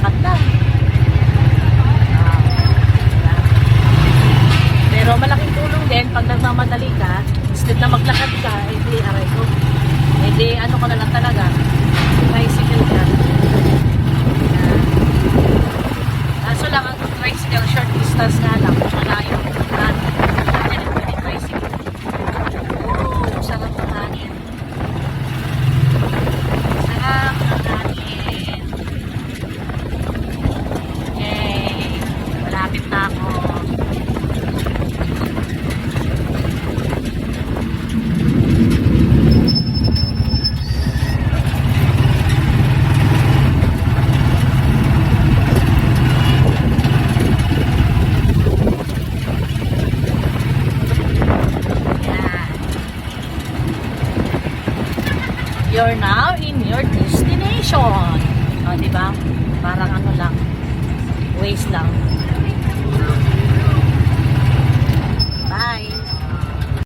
lakad lang. Pero malaking tulong din pag nagmamadali ka, instead na maglakad ka, hindi aray ko. Hindi ano ka na lang talaga, tricycle ka. Kaso lang ang tricycle, short distance nga lang, malayo. Yan ang pwede tricycle. Oh, sarap ng hangin. Sarap ng hangin. Yay! Malapit na ako. You're now in your destination. O, diba? Parang ano lang. Waste lang.